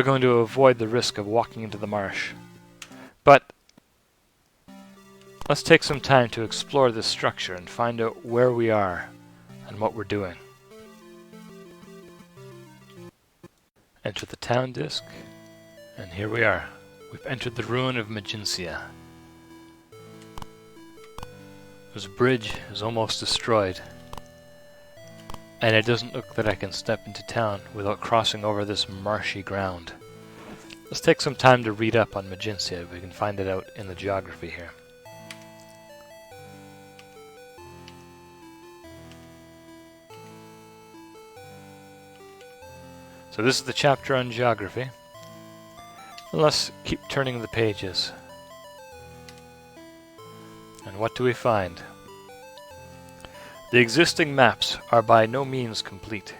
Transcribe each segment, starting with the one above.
we're going to avoid the risk of walking into the marsh. But let's take some time to explore this structure and find out where we are and what we're doing. Enter the town disk, and here we are. We've entered the ruin of Magincia. This bridge is almost destroyed, and it doesn't look that I can step into town without crossing over this marshy ground. Let's take some time to read up on Magincia if we can find it out in the geography here. So this is the chapter on geography. And let's keep turning the pages. And what do we find? The existing maps are by no means complete.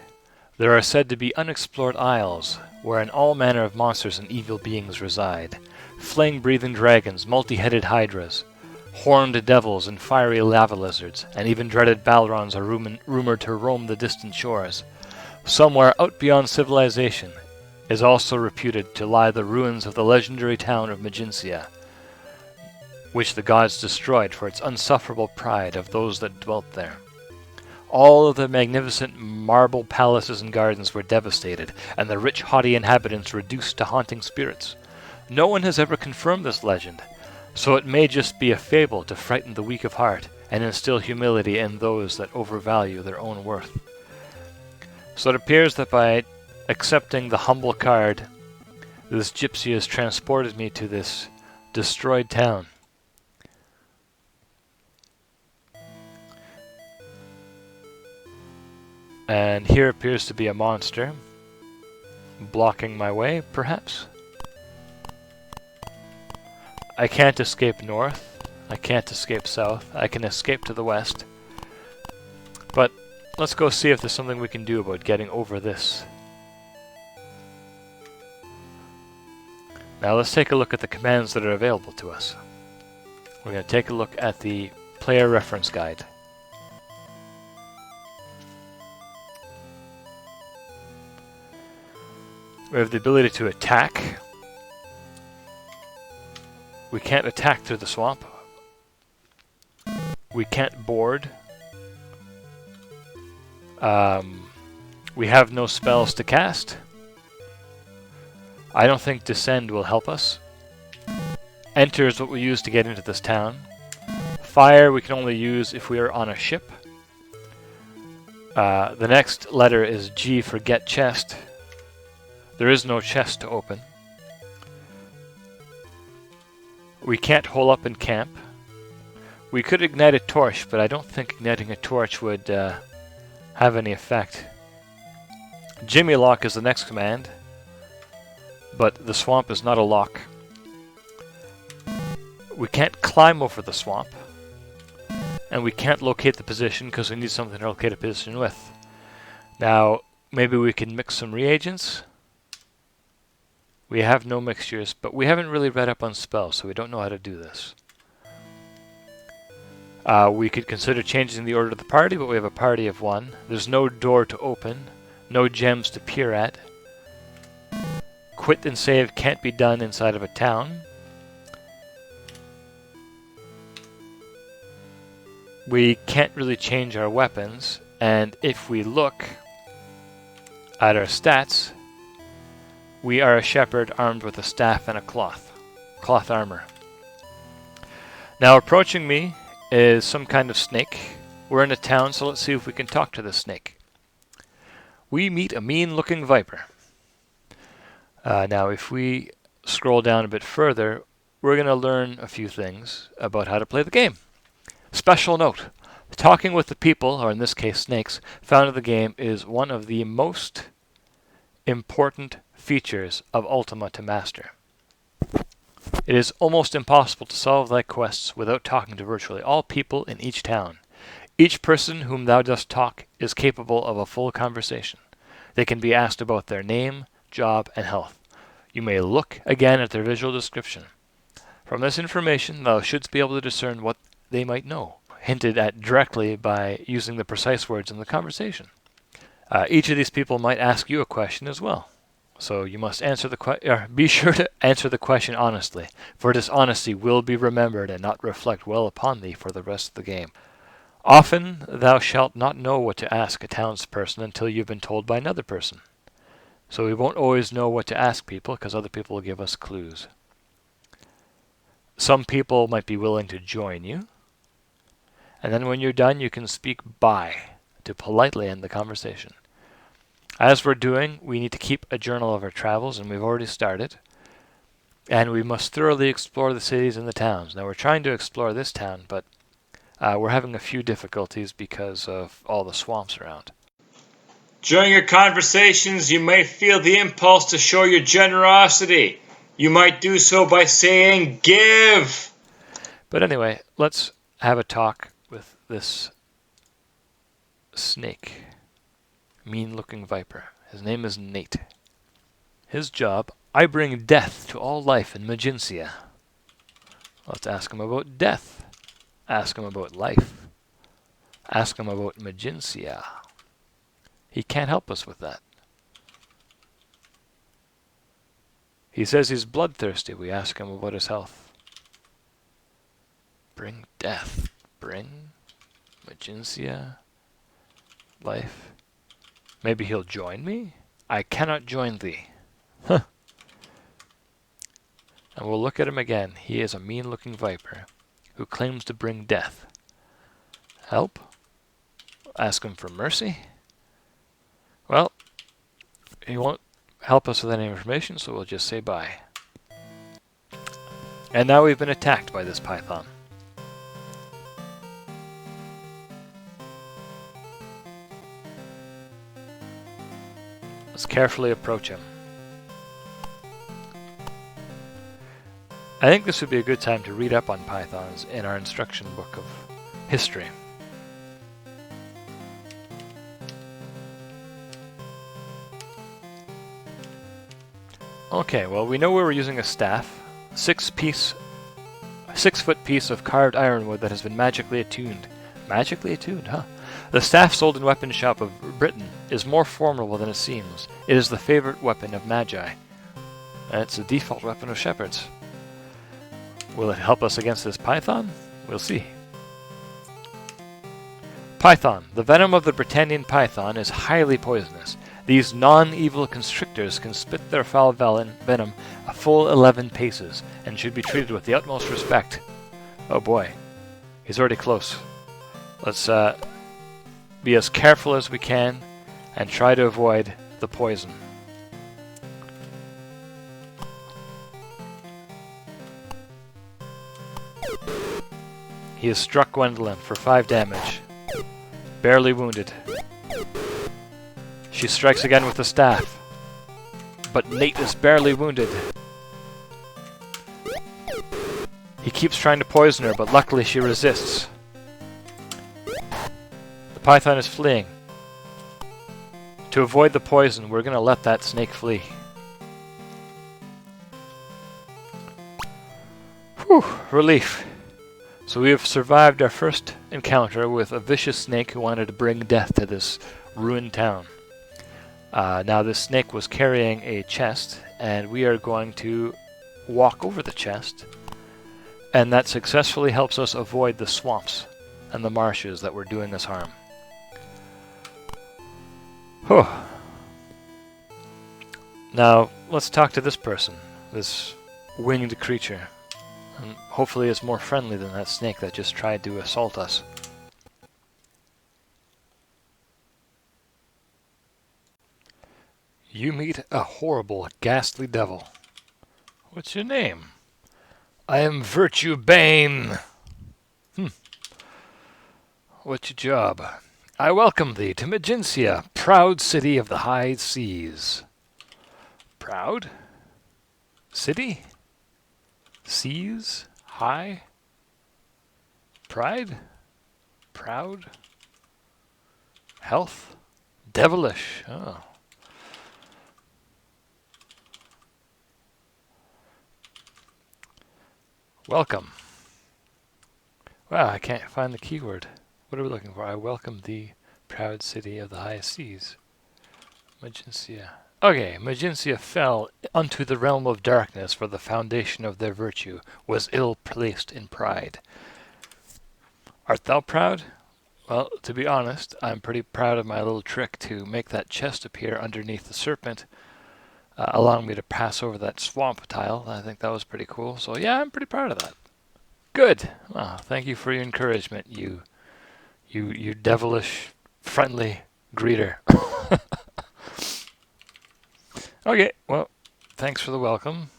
There are said to be unexplored isles, wherein all manner of monsters and evil beings reside. Flame-breathing dragons, multi-headed hydras, horned devils and fiery lava lizards, and even dreaded Balrons are rumored to roam the distant shores. Somewhere out beyond civilization is also reputed to lie the ruins of the legendary town of Magincia, which the gods destroyed for its unsufferable pride of those that dwelt there. All of the magnificent marble palaces and gardens were devastated, and the rich, haughty inhabitants reduced to haunting spirits. No one has ever confirmed this legend, so it may just be a fable to frighten the weak of heart and instill humility in those that overvalue their own worth. So it appears that by accepting the humble card, this gypsy has transported me to this destroyed town. And here appears to be a monster blocking my way, perhaps. I can't escape north. I can't escape south. I can escape to the west. But let's go see if there's something we can do about getting over this. Now let's take a look at the commands that are available to us. We're going to take a look at the player reference guide. We have the ability to attack. We can't attack through the swamp. We can't board. We have no spells to cast. I don't think Descend will help us. Enter is what we use to get into this town. Fire we can only use if we are on a ship. The next letter is G for Get Chest. There is no chest to open. We can't hole up in camp. We could ignite a torch, but I don't think igniting a torch would have any effect. Jimmy Lock is the next command, but the swamp is not a lock. We can't climb over the swamp, and we can't locate the position because we need something to locate a position with. Now, maybe we can mix some reagents. We have no mixtures, but we haven't really read up on spells, so we don't know how to do this. We could consider changing the order of the party, but we have a party of one. There's no door to open, no gems to peer at. Quit and save can't be done inside of a town. We can't really change our weapons, and if we look at our stats, we are a shepherd armed with a staff and a cloth armor. Now approaching me is some kind of snake. We're in a town, so let's see if we can talk to the snake. We meet a mean-looking viper. Now if we scroll down a bit further, we're going to learn a few things about how to play the game. Special note, talking with the people, or in this case snakes, found in the game is one of the most important features of Ultima to master. It is almost impossible to solve thy quests without talking to virtually all people in each town. Each person whom thou dost talk is capable of a full conversation. They can be asked about their name, job, and health. You may look again at their visual description. From this information thou shouldst be able to discern what they might know, hinted at directly by using the precise words in the conversation. Each of these people might ask you a question as well. So you must answer the be sure to answer the question honestly, for dishonesty will be remembered and not reflect well upon thee for the rest of the game. Often thou shalt not know what to ask a townsperson until you've been told by another person. So we won't always know what to ask people because other people will give us clues. Some people might be willing to join you. And then when you're done, you can speak bye to politely end the conversation. As we're doing, we need to keep a journal of our travels, and we've already started. And we must thoroughly explore the cities and the towns. Now we're trying to explore this town, but we're having a few difficulties because of all the swamps around. During your conversations, you may feel the impulse to show your generosity. You might do so by saying, "Give!" But anyway, let's have a talk with this snake. Mean-looking viper. His name is Nate. His job, I bring death to all life in Magincia. Let's ask him about death. Ask him about life. Ask him about Magincia. He can't help us with that. He says he's bloodthirsty. We ask him about his health. Bring death. Bring Magincia. Life. Maybe he'll join me? I cannot join thee. Huh. And we'll look at him again. He is a mean-looking viper who claims to bring death. Help? Ask him for mercy? Well, he won't help us with any information, so we'll just say bye. And now we've been attacked by this python. Let's carefully approach him. I think this would be a good time to read up on pythons in our instruction book of history. Okay, well, we know we were using a staff, 6-foot piece of carved ironwood that has been magically attuned. Magically attuned, huh? The staff sold in weapon shop of Britain is more formidable than it seems. It is the favorite weapon of magi. And it's the default weapon of shepherds. Will it help us against this python? We'll see. Python. The venom of the Britannian python is highly poisonous. These non-evil constrictors can spit their foul venom a full 11 paces and should be treated with the utmost respect. Oh boy. He's already close. Let's be as careful as we can and try to avoid the poison. He has struck Gwendolen for 5 damage. Barely wounded. She strikes again with the staff. But Nate is barely wounded. He keeps trying to poison her, but luckily she resists. The python is fleeing. To avoid the poison, we're going to let that snake flee. Whew, relief. So we have survived our first encounter with a vicious snake who wanted to bring death to this ruined town. Now this snake was carrying a chest, and we are going to walk over the chest, and that successfully helps us avoid the swamps and the marshes that were doing us harm. Whew. Now let's talk to this person, this winged creature. And hopefully it's more friendly than that snake that just tried to assault us. You meet a horrible, ghastly devil. What's your name? I am Virtue Bane. What's your job? I welcome thee to Magincia, proud city of the high seas. Proud? City? Seas? High? Pride? Proud? Health? Devilish. Oh. Welcome. Wow, I can't find the keyword. What are we looking for? I welcome thee, proud city of the high seas. Magincia. Okay, Magincia fell unto the realm of darkness, for the foundation of their virtue was ill placed in pride. Art thou proud? Well, to be honest, I'm pretty proud of my little trick to make that chest appear underneath the serpent, allowing me to pass over that swamp tile. I think that was pretty cool. So yeah, I'm pretty proud of that. Good. Well, thank you for your encouragement, you devilish, friendly greeter. Okay, well, thanks for the welcome.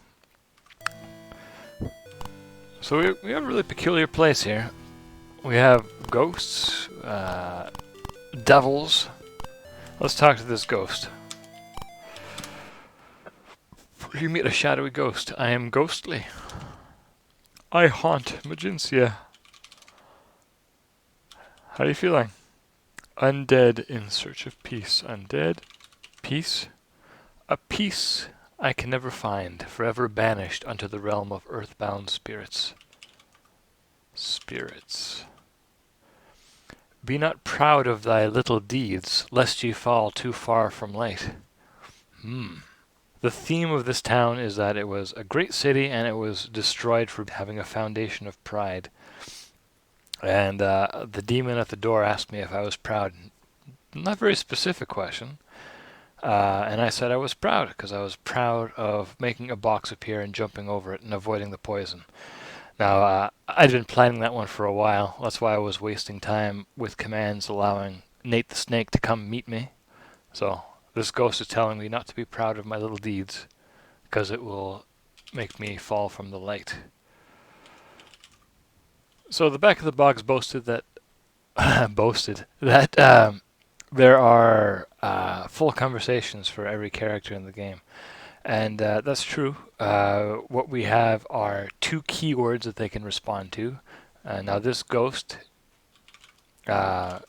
So we have a really peculiar place here. We have ghosts, devils. Let's talk to this ghost. You meet a shadowy ghost. I am ghostly. I haunt Magincia. How are you feeling? Undead in search of peace. Undead. Peace. A peace I can never find, forever banished unto the realm of earthbound spirits. Spirits. Be not proud of thy little deeds, lest ye fall too far from light. The theme of this town is that it was a great city and it was destroyed for having a foundation of pride. And the demon at the door asked me if I was proud. Not a very specific question. And I said I was proud, because I was proud of making a box appear and jumping over it and avoiding the poison. Now, I'd been planning that one for a while. That's why I was wasting time with commands allowing Nate the Snake to come meet me. So this ghost is telling me not to be proud of my little deeds, because it will make me fall from the light. So the back of the box boasted that there are full conversations for every character in the game. And that's true. What we have are 2 keywords that they can respond to. Now this ghost, it's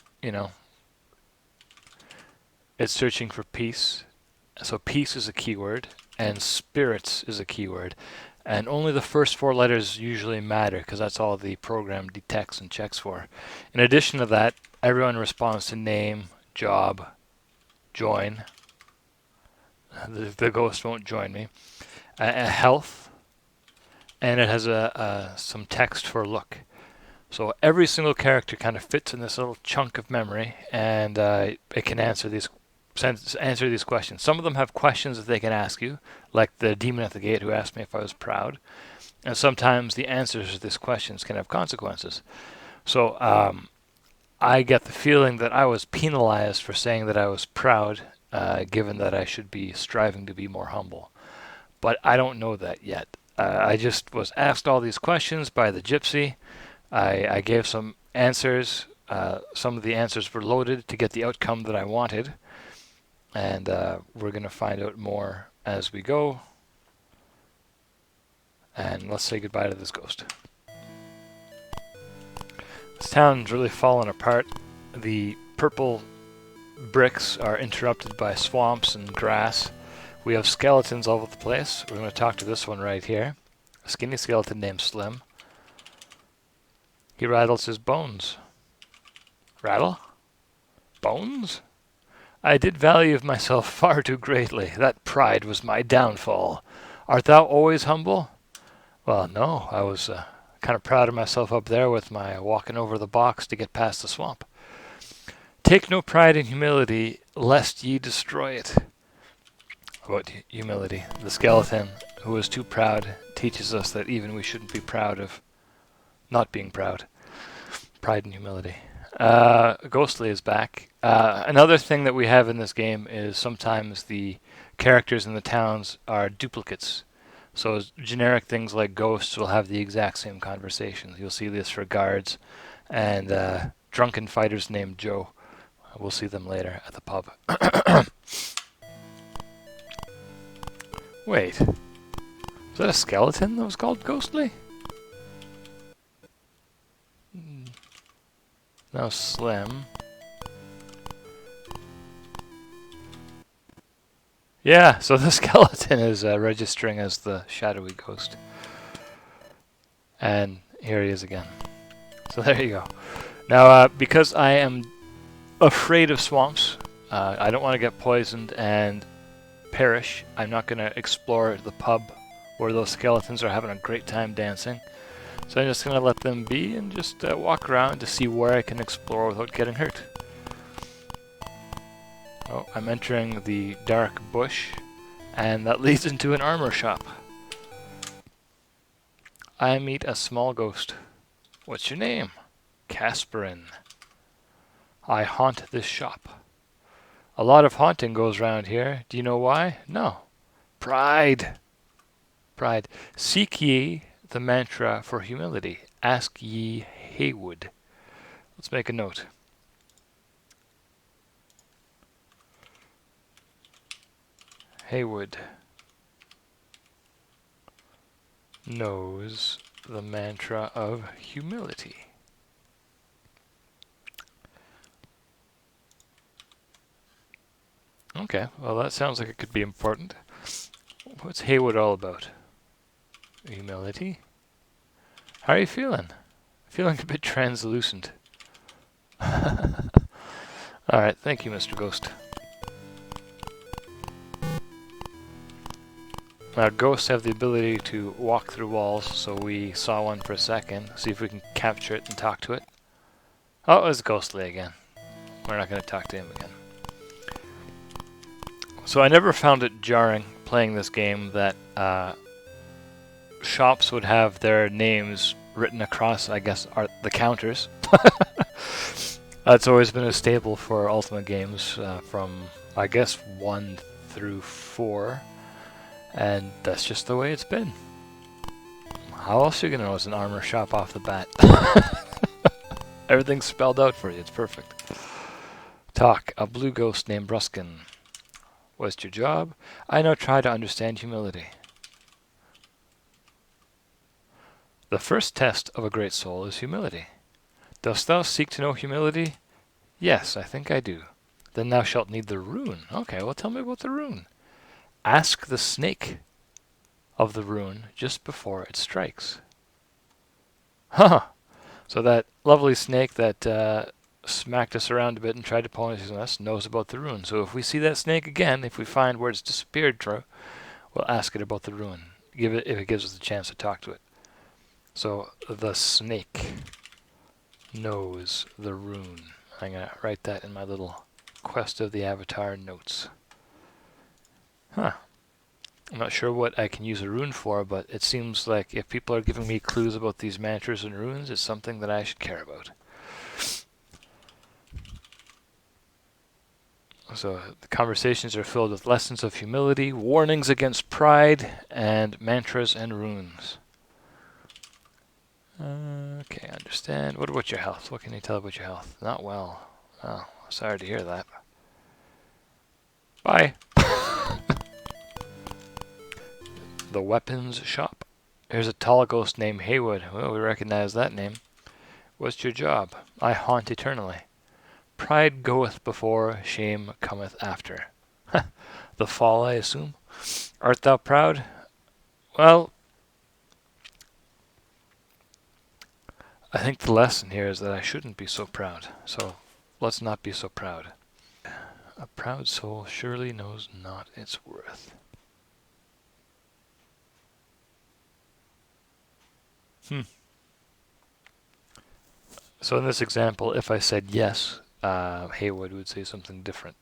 searching for peace. So peace is a keyword, and spirits is a keyword. And only the first 4 letters usually matter, because that's all the program detects and checks for. In addition to that, everyone responds to name, job, join. The ghost won't join me. Health, and it has some text for look. So every single character kind of fits in this little chunk of memory, and it can answer these questions. Some of them have questions that they can ask you, like the demon at the gate who asked me if I was proud. And sometimes the answers to these questions can have consequences. So I get the feeling that I was penalized for saying that I was proud, given that I should be striving to be more humble. But I don't know that yet. I just was asked all these questions by the gypsy. I gave some answers. Some of the answers were loaded to get the outcome that I wanted. And we're going to find out more as we go. And let's say goodbye to this ghost. This town's really fallen apart. The purple bricks are interrupted by swamps and grass. We have skeletons all over the place. We're going to talk to this one right here. A skinny skeleton named Slim. He rattles his bones. Rattle? Bones? I did value myself far too greatly. That pride was my downfall. Art thou always humble? Well, no. I was kind of proud of myself up there with my walking over the box to get past the swamp. Take no pride in humility, lest ye destroy it. About humility. The skeleton, who is too proud, teaches us that even we shouldn't be proud of not being proud. Pride and humility. Ghostly is back. Another thing that we have in this game is sometimes the characters in the towns are duplicates. So generic things like ghosts will have the exact same conversations. You'll see this for guards and drunken fighters named Joe. We'll see them later at the pub. Wait. Was that a skeleton that was called Ghostly? No, Slim. Yeah, so the skeleton is registering as the shadowy ghost. And here he is again. So there you go. Now, because I am afraid of swamps, I don't want to get poisoned, and perish. I'm not going to explore the pub where those skeletons are having a great time dancing. So I'm just going to let them be and just walk around to see where I can explore without getting hurt. Oh, I'm entering the dark bush, and that leads into an armor shop. I meet a small ghost. What's your name? Casperin. I haunt this shop. A lot of haunting goes round here. Do you know why? No. Pride. Pride. Seek ye the mantra for humility. Ask ye Haywood. Let's make a note. Haywood knows the mantra of humility. Okay, well that sounds like it could be important. What's Haywood all about? Humility? How are you feeling? Feeling a bit translucent. Alright, thank you, Mr. Ghost. Now, ghosts have the ability to walk through walls, so we saw one for a second. See if we can capture it and talk to it. Oh, it's ghostly again. We're not going to talk to him again. So I never found it jarring playing this game that shops would have their names written across, I guess, the counters. That's always been a staple for Ultima games from, I guess, 1 through 4. And that's just the way it's been. How else are you going to know it's an armor shop off the bat? Everything's spelled out for you. It's perfect. Talk. A blue ghost named Bruskin. What's your job? I now try to understand humility. The first test of a great soul is humility. Dost thou seek to know humility? Yes, I think I do. Then thou shalt need the rune. Okay, well tell me about the rune. Ask the snake of the rune just before it strikes. Huh. So that lovely snake that smacked us around a bit and tried to pollinate us knows about the rune. So if we see that snake again, if we find where it's disappeared through, we'll ask it about the rune. Give it if it gives us a chance to talk to it. So the snake knows the rune. I'm going to write that in my little Quest of the Avatar notes. Huh. I'm not sure what I can use a rune for, but it seems like if people are giving me clues about these mantras and runes, it's something that I should care about. So the conversations are filled with lessons of humility, warnings against pride, and mantras and runes. Okay, I understand. What about your health? What can you tell about your health? Not well. Oh, sorry to hear that. Bye. The weapons shop. Here's a tall ghost named Haywood. Well, we recognize that name. What's your job? I haunt eternally. Pride goeth before, shame cometh after. The fall, I assume. Art thou proud? Well, I think the lesson here is that I shouldn't be so proud. So let's not be so proud. A proud soul surely knows not its worth. So in this example, if I said yes, Haywood would say something different.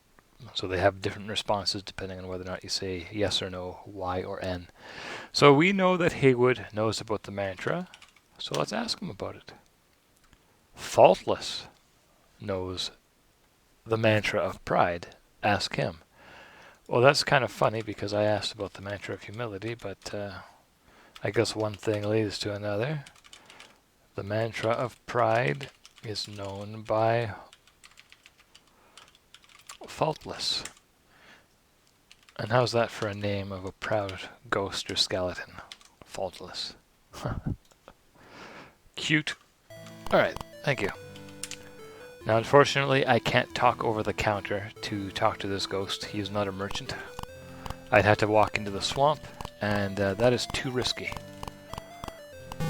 So they have different responses depending on whether or not you say yes or no, Y or N. So we know that Haywood knows about the mantra, so let's ask him about it. Faultless knows the mantra of pride. Ask him. Well, that's kind of funny because I asked about the mantra of humility, but I guess one thing leads to another. The mantra of pride is known by Faultless. And how's that for a name of a proud ghost or skeleton? Faultless. Cute. Alright, thank you. Now unfortunately I can't talk over the counter to talk to this ghost. He is not a merchant. I'd have to walk into the swamp, and that is too risky.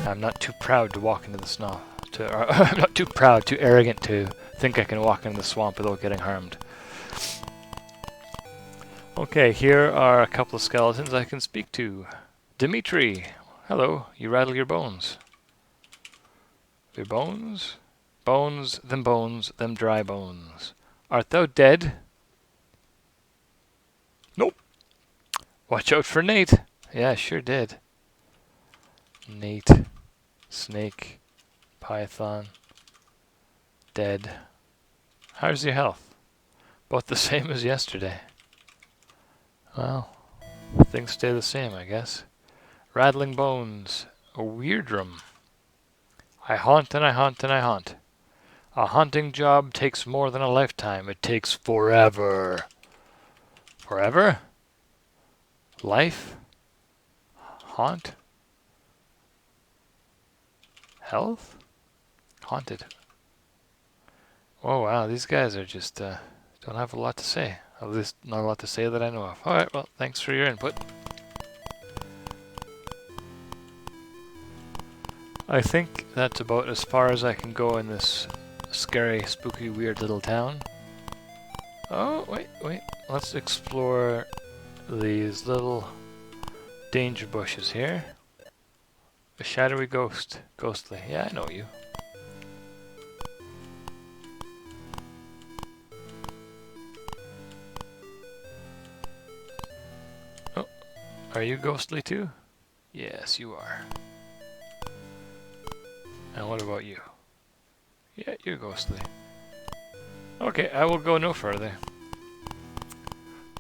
I'm not too proud to walk into the swamp. I'm not too proud, too arrogant to think I can walk into the swamp without getting harmed. Okay, here are a couple of skeletons I can speak to. Dimitri, hello, you rattle your bones. Your bones? Bones, them dry bones. Art thou dead? Nope. Watch out for Nate. Yeah, sure did. Nate, snake, python, dead. How's your health? Both the same as yesterday. Well, things stay the same, I guess. Rattling bones, a weirdrum. I haunt and I haunt and I haunt. A haunting job takes more than a lifetime. It takes forever. Forever? Life? Haunt? Health? Haunted. Oh wow, these guys are just don't have a lot to say. At least not a lot to say that I know of. Alright, well, thanks for your input. I think that's about as far as I can go in this scary, spooky, weird little town. Oh, wait. Let's explore these little danger bushes here. A shadowy ghost. Ghostly. Yeah, I know you. Oh, are you ghostly too? Yes, you are. And what about you? Yeah, you're ghostly. Okay, I will go no further.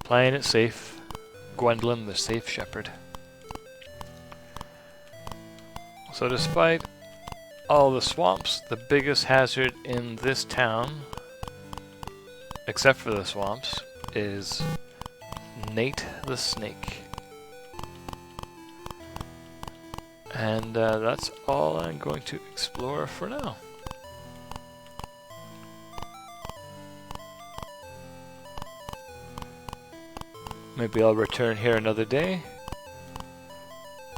Playing it safe. Gwendolen, the safe shepherd. So despite all the swamps, the biggest hazard in this town, except for the swamps, is Nate the snake. And that's all I'm going to explore for now. Maybe I'll return here another day,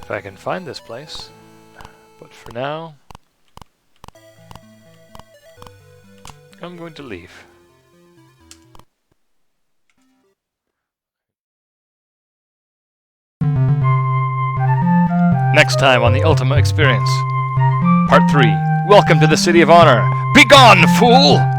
if I can find this place. But for now, I'm going to leave. Next time on the Ultima Experience, Part 3. Welcome to the City of Honor. Begone, fool!